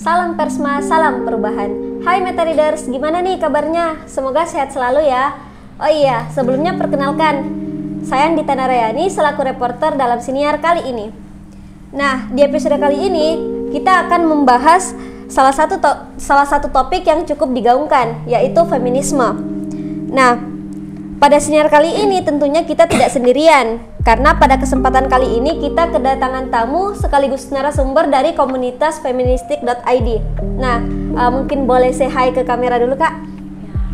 Salam Persma, salam perubahan. Hai Meta Readers, gimana nih kabarnya? Semoga sehat selalu ya. Oh iya, sebelumnya perkenalkan, saya Andita Narayani selaku reporter dalam siniar kali ini. Nah, di episode kali ini kita akan membahas salah satu topik yang cukup digaungkan, yaitu feminisme. Nah, pada siniar kali ini tentunya kita tidak sendirian, karena pada kesempatan kali ini kita kedatangan tamu sekaligus narasumber dari komunitas feministik.id. Nah, mungkin boleh say hi ke kamera dulu, Kak.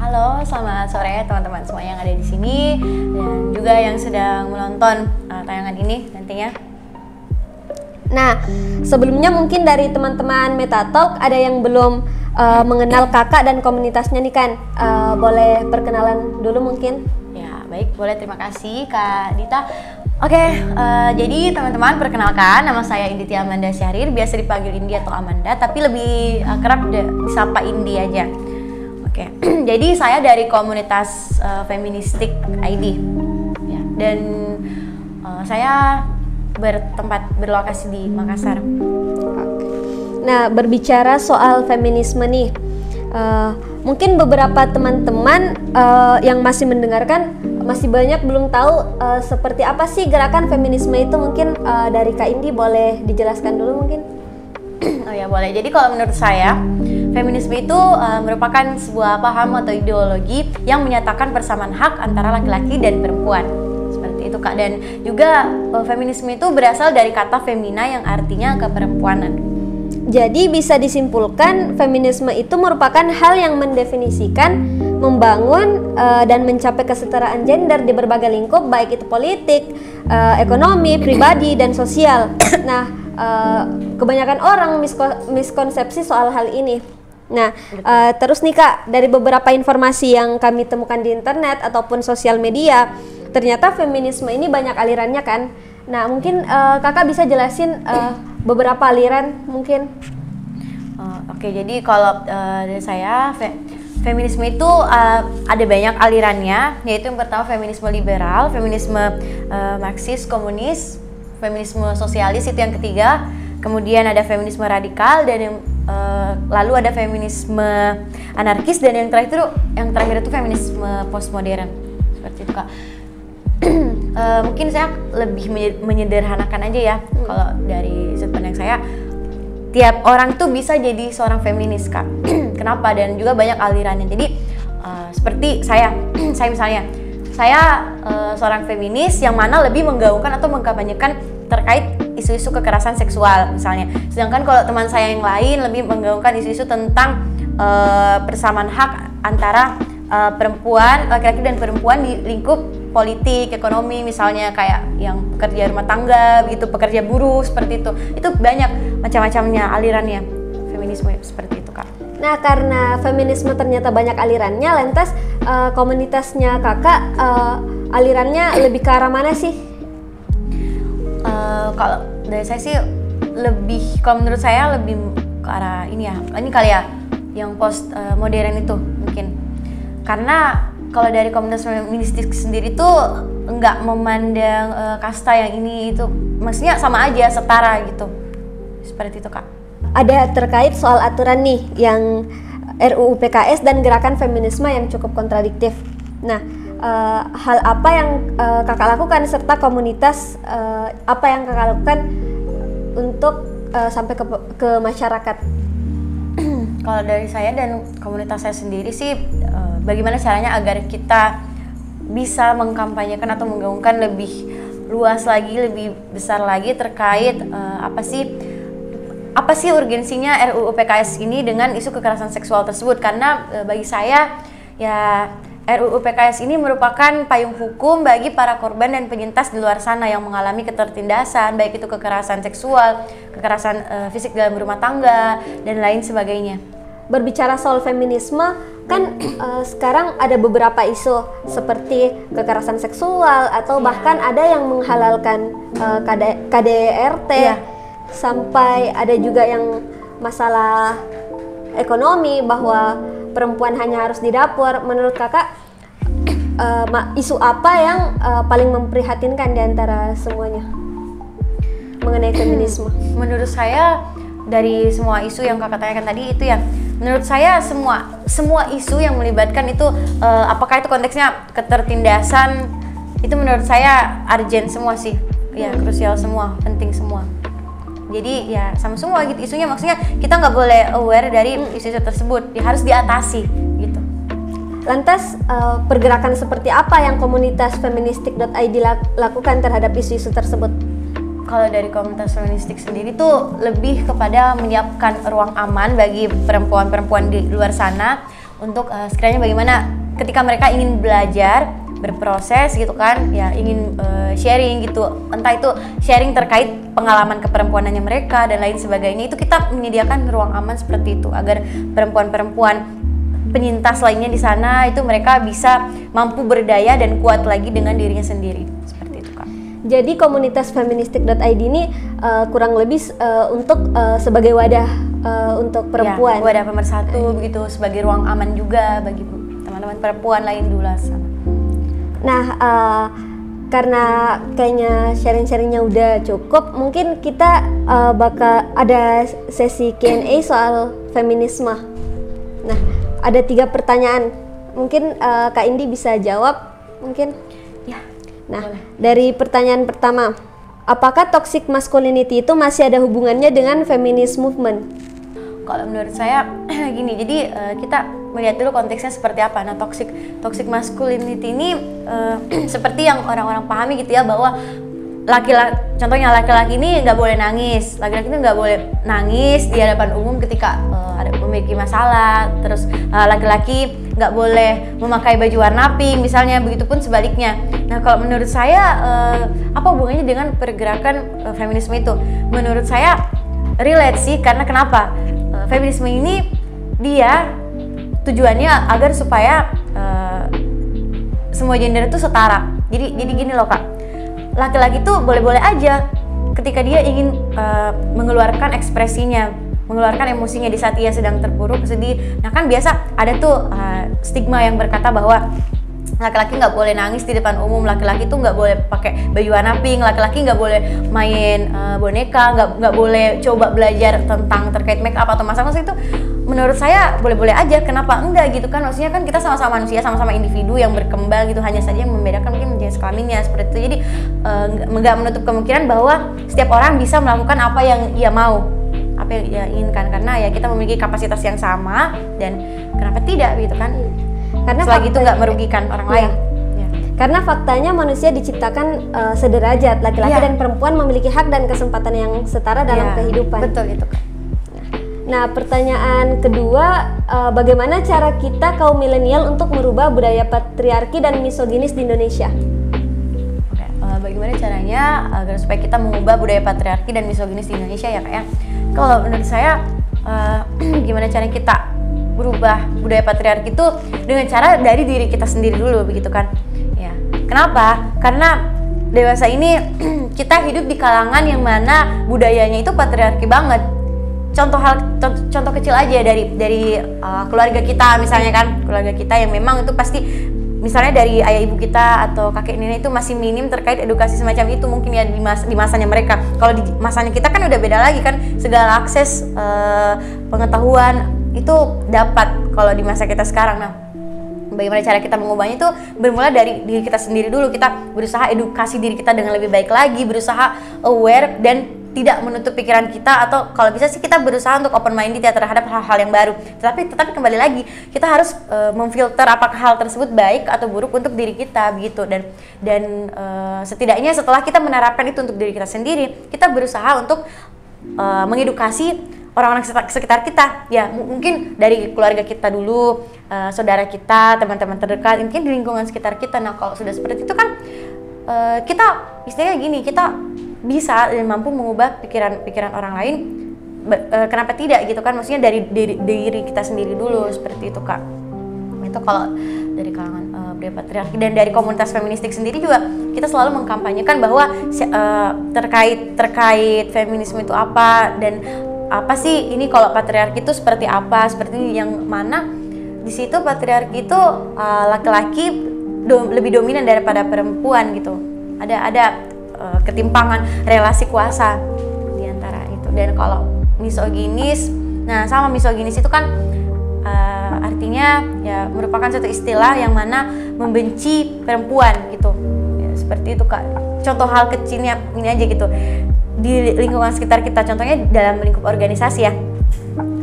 Halo, selamat sore teman-teman semua yang ada di sini dan juga yang sedang menonton tayangan ini nantinya. Nah, sebelumnya mungkin dari teman-teman Metatalk ada yang belum mengenal kakak dan komunitasnya nih kan, boleh perkenalan dulu mungkin? Ya, baik, boleh, terima kasih Kak Dita. Oke, jadi teman-teman perkenalkan, nama saya Inditi Amanda Syahrir, biasa dipanggil Indi atau Amanda, tapi lebih akrab disapa Indi aja. Oke, jadi saya dari komunitas feministik ID, ya, dan saya berlokasi di Makassar. Nah, berbicara soal feminisme nih, mungkin beberapa teman-teman yang masih mendengarkan masih banyak belum tahu seperti apa sih gerakan feminisme itu. Mungkin dari Kak Indi boleh dijelaskan dulu mungkin? Oh ya, boleh. Jadi kalau menurut saya, feminisme itu merupakan sebuah paham atau ideologi yang menyatakan persamaan hak antara laki-laki dan perempuan. Seperti itu, Kak. Dan juga feminisme itu berasal dari kata femina yang artinya keperempuanan. Jadi bisa disimpulkan feminisme itu merupakan hal yang mendefinisikan, membangun dan mencapai kesetaraan gender di berbagai lingkup, baik itu politik, ekonomi, pribadi, dan sosial. Nah, kebanyakan orang miskonsepsi soal hal ini. Nah, terus nih Kak, dari beberapa informasi yang kami temukan di internet ataupun sosial media, ternyata feminisme ini banyak alirannya kan. Nah, mungkin kakak bisa jelasin beberapa aliran mungkin? Oke, jadi kalau dari saya, feminisme itu ada banyak alirannya, yaitu yang pertama feminisme liberal, feminisme marxis, komunis, feminisme sosialis itu yang ketiga, kemudian ada feminisme radikal, dan yang lalu ada feminisme anarkis, dan yang terakhir itu feminisme postmodern. Seperti itu, Kak. Mungkin saya lebih menyederhanakan aja ya. Kalau dari sudut pandang saya, tiap orang tuh bisa jadi seorang feminis, Kak. Kenapa? Dan juga banyak alirannya. Jadi seperti saya misalnya, saya seorang feminis yang mana lebih menggaungkan atau mengkampanyekan terkait isu-isu kekerasan seksual misalnya. Sedangkan kalau teman saya yang lain lebih menggaungkan isu-isu tentang persamaan hak antara perempuan, laki-laki dan perempuan di lingkup politik, ekonomi, misalnya kayak yang pekerja rumah tangga, begitu, pekerja buruh, seperti itu. Itu banyak macam-macamnya alirannya feminisme seperti itu, Kak. Nah, karena feminisme ternyata banyak alirannya, lantas komunitasnya kakak alirannya lebih ke arah mana sih? Kalau dari saya sih kalau menurut saya lebih ke arah ini kali ya, yang post modern itu mungkin. Karena kalau dari komunitas feministik sendiri tuh nggak memandang kasta yang ini itu, maksudnya sama aja, setara gitu. Seperti itu, Kak. Ada terkait soal aturan nih yang RUU PKS dan gerakan feminisme yang cukup kontradiktif. Nah, hal apa yang kakak lakukan serta komunitas apa yang kakak lakukan untuk sampai ke masyarakat? Kalau dari saya dan komunitas saya sendiri sih, bagaimana caranya agar kita bisa mengkampanyekan atau menggaungkan lebih luas lagi, lebih besar lagi terkait apa sih urgensinya RUU PKS ini dengan isu kekerasan seksual tersebut. Karena bagi saya ya, RUU PKS ini merupakan payung hukum bagi para korban dan penyintas di luar sana yang mengalami ketertindasan, baik itu kekerasan seksual, kekerasan fisik dalam rumah tangga, dan lain sebagainya. Berbicara soal feminisme, kan sekarang ada beberapa isu seperti kekerasan seksual atau bahkan ada yang menghalalkan KDRT, sampai ada juga yang masalah ekonomi bahwa perempuan hanya harus di dapur. Menurut kakak, isu apa yang paling memprihatinkan di antara semuanya mengenai feminisme? Menurut saya dari semua isu yang kakak tanyakan tadi itu ya, menurut saya semua isu yang melibatkan itu apakah itu konteksnya ketertindasan, itu menurut saya urgent semua sih, ya krusial semua, penting semua. Jadi ya sama semua gitu isunya, maksudnya kita nggak boleh aware dari isu-isu tersebut, ya harus diatasi gitu. Lantas pergerakan seperti apa yang komunitas feministik.id lakukan terhadap isu-isu tersebut? Kalau dari komunitas feministik sendiri tuh lebih kepada menyiapkan ruang aman bagi perempuan-perempuan di luar sana untuk sekiranya bagaimana ketika mereka ingin belajar, berproses gitu kan, ya ingin sharing gitu, entah itu sharing terkait pengalaman keperempuanannya mereka dan lain sebagainya, itu kita menyediakan ruang aman seperti itu agar perempuan-perempuan penyintas lainnya di sana itu mereka bisa mampu berdaya dan kuat lagi dengan dirinya sendiri, seperti itu Kak. Jadi komunitas feministik.id ini kurang lebih untuk sebagai wadah untuk perempuan, ya, wadah pemersatu begitu, sebagai ruang aman juga bagi teman-teman perempuan lain di luar sana. Nah, karena kayaknya sharing-sharingnya udah cukup, mungkin kita bakal ada sesi Q&A soal feminisme. Nah, ada 3 pertanyaan, mungkin Kak Indi bisa jawab, mungkin? Ya. Nah, boleh. dari pertanyaan pertama, apakah toxic masculinity itu masih ada hubungannya dengan feminist movement? Kalau menurut saya gini, jadi kita melihat dulu konteksnya seperti apa. Nah, toxic masculinity ini seperti yang orang-orang pahami gitu ya, bahwa contohnya laki-laki ini nggak boleh nangis, laki-laki ini nggak boleh nangis di hadapan umum ketika ada memiliki masalah. Terus laki-laki nggak boleh memakai baju warna pink misalnya, begitupun sebaliknya. Nah, kalau menurut saya apa hubungannya dengan pergerakan feminisme itu? Menurut saya relate sih, karena kenapa? Feminisme ini dia tujuannya agar supaya semua gender itu setara. Jadi gini loh Kak, laki-laki tuh boleh-boleh aja ketika dia ingin mengeluarkan ekspresinya, mengeluarkan emosinya di saat ia sedang terpuruk, sedih. Nah kan biasa ada tuh stigma yang berkata bahwa laki-laki nggak boleh nangis di depan umum, laki-laki tuh nggak boleh pakai baju warna pink, laki-laki nggak boleh main boneka, nggak boleh coba belajar tentang terkait make up atau masa-masa itu. Menurut saya boleh-boleh aja, kenapa enggak gitu kan? Maksudnya kan kita sama-sama manusia, sama-sama individu yang berkembang gitu, hanya saja yang membedakan mungkin jenis kelaminnya seperti itu. Jadi nggak menutup kemungkinan bahwa setiap orang bisa melakukan apa yang ia mau, apa yang ia inginkan, karena ya kita memiliki kapasitas yang sama dan kenapa tidak gitu kan? Karena selagi itu nggak merugikan orang lain. Ya. Karena faktanya manusia diciptakan sederajat, laki-laki dan perempuan memiliki hak dan kesempatan yang setara dalam kehidupan. Betul itu. Nah, pertanyaan kedua, bagaimana cara kita kaum milenial untuk merubah budaya patriarki dan misoginis di Indonesia? Oke, bagaimana caranya agar supaya kita mengubah budaya patriarki dan misoginis di Indonesia ya Kak ya? Kalau menurut saya, gimana caranya kita berubah budaya patriarki itu dengan cara dari diri kita sendiri dulu begitu kan ya. Kenapa? Karena dewasa ini kita hidup di kalangan yang mana budayanya itu patriarki banget. Contoh kecil aja dari keluarga kita misalnya kan, keluarga kita yang memang itu pasti misalnya dari ayah ibu kita atau kakek nenek itu masih minim terkait edukasi semacam itu mungkin ya di masanya mereka. Kalau di masanya kita kan udah beda lagi kan, segala akses pengetahuan itu dapat kalau di masa kita sekarang. Nah, bagaimana cara kita mengubahnya itu bermula dari diri kita sendiri dulu. Kita berusaha edukasi diri kita dengan lebih baik lagi, berusaha aware dan tidak menutup pikiran kita, atau kalau bisa sih kita berusaha untuk open minded ya terhadap hal-hal yang baru. Tetapi kembali lagi kita harus memfilter apakah hal tersebut baik atau buruk untuk diri kita begitu. Dan setidaknya setelah kita menerapkan itu untuk diri kita sendiri, kita berusaha untuk mengedukasi orang-orang sekitar kita ya, mungkin dari keluarga kita dulu, saudara kita, teman-teman terdekat, mungkin di lingkungan sekitar kita. Nah kalau sudah seperti itu kan kita istilahnya gini, kita bisa dan mampu mengubah pikiran orang lain. Kenapa tidak gitu kan, maksudnya dari diri kita sendiri dulu, seperti itu Kak. Itu kalau dari kalangan budaya patriarki. Dan dari komunitas feministik sendiri juga kita selalu mengkampanyekan bahwa terkait feminisme itu apa, dan apa sih ini, kalau patriarki itu seperti apa, seperti ini, yang mana di situ patriarki itu laki-laki lebih dominan daripada perempuan gitu. Ada ketimpangan relasi kuasa di antara itu. Dan kalau misoginis. Nah, sama misoginis itu kan artinya ya merupakan suatu istilah yang mana membenci perempuan gitu. Ya, seperti itu Kak. Contoh hal kecilnya ini aja gitu. Di lingkungan sekitar kita, contohnya dalam lingkup organisasi ya.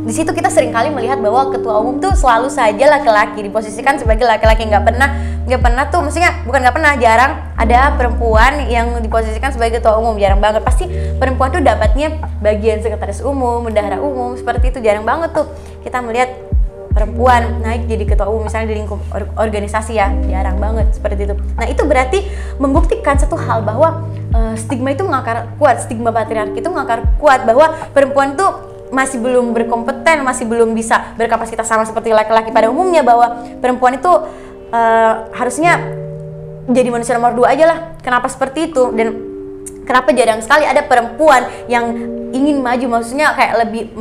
Di situ kita sering kali melihat bahwa ketua umum tuh selalu saja laki-laki, diposisikan sebagai laki-laki, nggak pernah tuh, maksudnya bukan nggak pernah, jarang ada perempuan yang diposisikan sebagai ketua umum, jarang banget. Pasti perempuan tuh dapatnya bagian sekretaris umum, bendahara umum, seperti itu, jarang banget tuh kita melihat perempuan naik jadi ketua umum misalnya di lingkup organisasi ya, jarang banget seperti itu. Nah, itu berarti membuktikan satu hal bahwa stigma itu mengakar kuat, stigma patriarki itu mengakar kuat bahwa perempuan tuh masih belum berkompeten, masih belum bisa berkapasitas sama seperti laki-laki pada umumnya, bahwa perempuan itu harusnya jadi manusia nomor 2 aja lah. Kenapa seperti itu? Dan kenapa jarang sekali ada perempuan yang ingin maju, maksudnya kayak lebih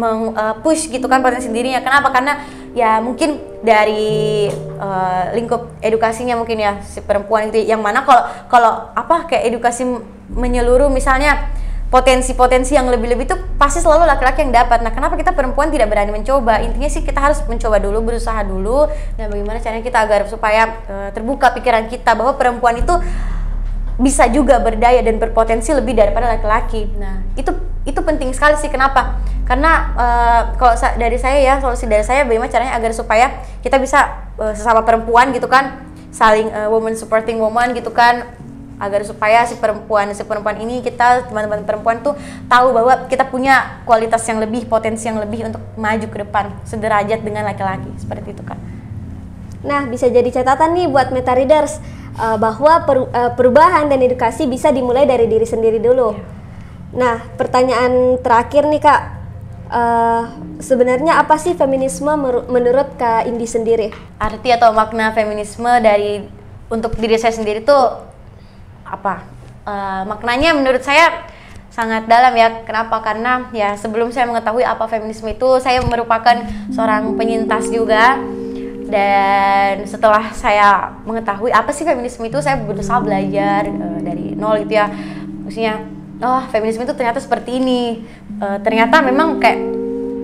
push gitu kan potensi dirinya. Kenapa? Karena ya mungkin dari lingkup edukasinya mungkin ya si perempuan itu, yang mana kalau kayak edukasi menyeluruh misalnya potensi-potensi yang lebih-lebih itu pasti selalu laki-laki yang dapat. Nah, kenapa kita perempuan tidak berani mencoba? Intinya sih kita harus mencoba dulu, berusaha dulu. Nah, bagaimana caranya kita agar supaya terbuka pikiran kita bahwa perempuan itu bisa juga berdaya dan berpotensi lebih daripada laki-laki. Nah, itu penting sekali sih. Kenapa? Karena kalau dari saya ya, solusi dari saya bagaimana caranya agar supaya kita bisa sesama perempuan gitu kan, saling woman supporting woman gitu kan, agar supaya si perempuan ini, kita teman-teman perempuan tuh tahu bahwa kita punya kualitas yang lebih, potensi yang lebih untuk maju ke depan sederajat dengan laki-laki, seperti itu kan. Nah, bisa jadi catatan nih buat Meta Readers bahwa perubahan dan edukasi bisa dimulai dari diri sendiri dulu. Nah, pertanyaan terakhir nih Kak, sebenarnya apa sih feminisme menurut Kak Indi sendiri? Arti atau makna feminisme untuk diri saya sendiri tuh apa? Maknanya menurut saya sangat dalam ya. Kenapa? Karena ya sebelum saya mengetahui apa feminisme itu, saya merupakan seorang penyintas juga. Dan setelah saya mengetahui apa sih feminisme itu, saya berusaha belajar dari nol gitu ya. Maksudnya, feminisme itu ternyata seperti ini. Ternyata memang kayak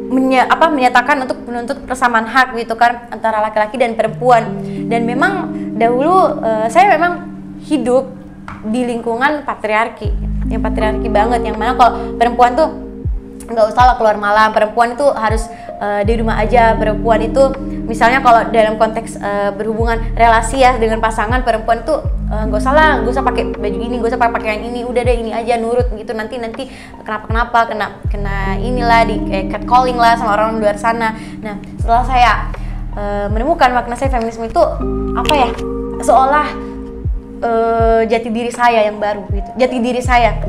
menyatakan untuk menuntut persamaan hak gitu kan antara laki-laki dan perempuan. Dan memang dahulu saya memang hidup di lingkungan patriarki, yang patriarki banget, yang mana kalau perempuan tuh nggak usah lah keluar malam, perempuan itu harus di rumah aja. Perempuan itu misalnya kalau dalam konteks berhubungan relasi ya dengan pasangan, perempuan tuh nggak usah pakai baju ini, nggak usah pakai pakaian ini, udah deh ini aja, nurut gitu, nanti kenapa kena inilah di catcalling lah sama orang luar sana. Nah, setelah saya menemukan makna saya feminisme itu apa ya, seolah jati diri saya yang baru gitu, jati diri saya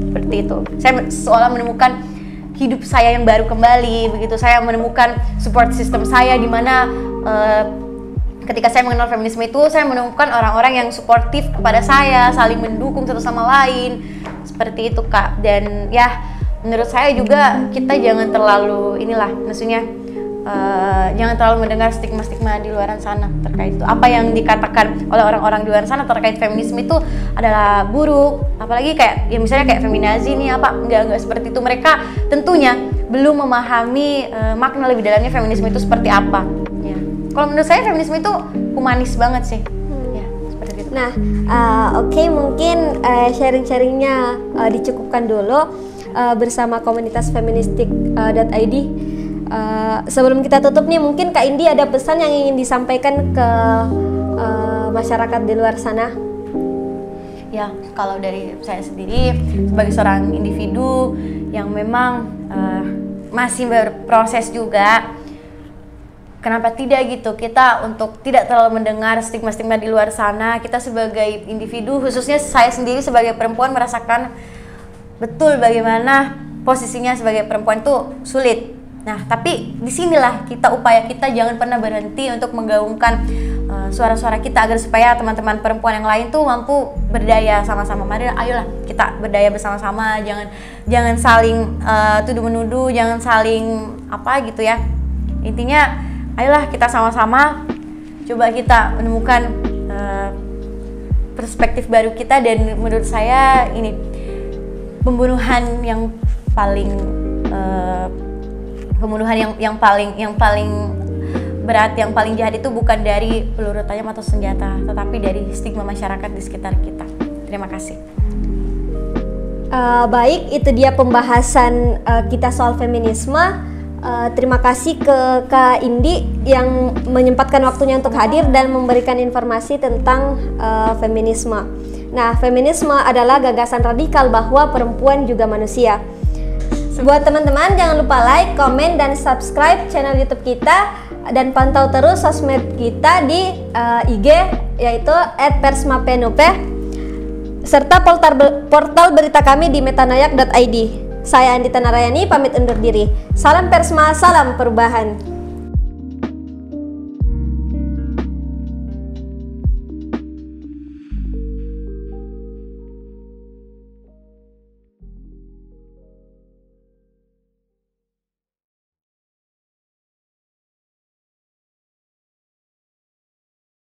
seperti itu. Saya seolah menemukan hidup saya yang baru kembali begitu. Saya menemukan support system saya, di mana ketika saya mengenal feminisme itu, saya menemukan orang-orang yang suportif kepada saya, saling mendukung satu sama lain, seperti itu Kak. Dan ya menurut saya juga kita jangan terlalu maksudnya jangan terlalu mendengar stigma-stigma di luar sana terkait itu. Apa yang dikatakan oleh orang-orang di luar sana terkait feminisme itu adalah buruk. Apalagi kayak ya misalnya kayak feminazi nih, enggak seperti itu. Mereka tentunya belum memahami makna lebih dalamnya feminisme itu seperti apa. Ya. Kalau menurut saya feminisme itu humanis banget sih. Ya, seperti itu. Nah, oke, mungkin sharing-sharingnya dicukupkan dulu bersama komunitas feministik.id. Sebelum kita tutup nih, mungkin Kak Indi ada pesan yang ingin disampaikan ke masyarakat di luar sana? Ya, kalau dari saya sendiri sebagai seorang individu yang memang masih berproses juga, kenapa tidak gitu kita untuk tidak terlalu mendengar stigma-stigma di luar sana. Kita sebagai individu, khususnya saya sendiri sebagai perempuan, merasakan betul bagaimana posisinya sebagai perempuan itu sulit. Nah, tapi disinilah upaya kita jangan pernah berhenti untuk menggaungkan suara-suara kita agar supaya teman-teman perempuan yang lain tuh mampu berdaya sama-sama. Mari ayolah kita berdaya bersama-sama, jangan saling tuduh-menuduh, jangan saling gitu ya. Intinya ayolah kita sama-sama coba kita menemukan perspektif baru kita. Dan menurut saya ini pembunuhan yang paling pembunuhan yang paling berat, yang paling jahat itu bukan dari peluru tajam atau senjata, tetapi dari stigma masyarakat di sekitar kita. Terima kasih. Baik, itu dia pembahasan kita soal feminisme. Terima kasih ke Kak Indi yang menyempatkan waktunya untuk hadir dan memberikan informasi tentang feminisme. Nah, feminisme adalah gagasan radikal bahwa perempuan juga manusia. Buat teman-teman, jangan lupa like, komen, dan subscribe channel YouTube kita, dan pantau terus sosmed kita di IG yaitu @persmapenup, serta portal berita kami di metanayak.id. Saya Andita Narayani pamit undur diri. Salam Persma, salam perubahan.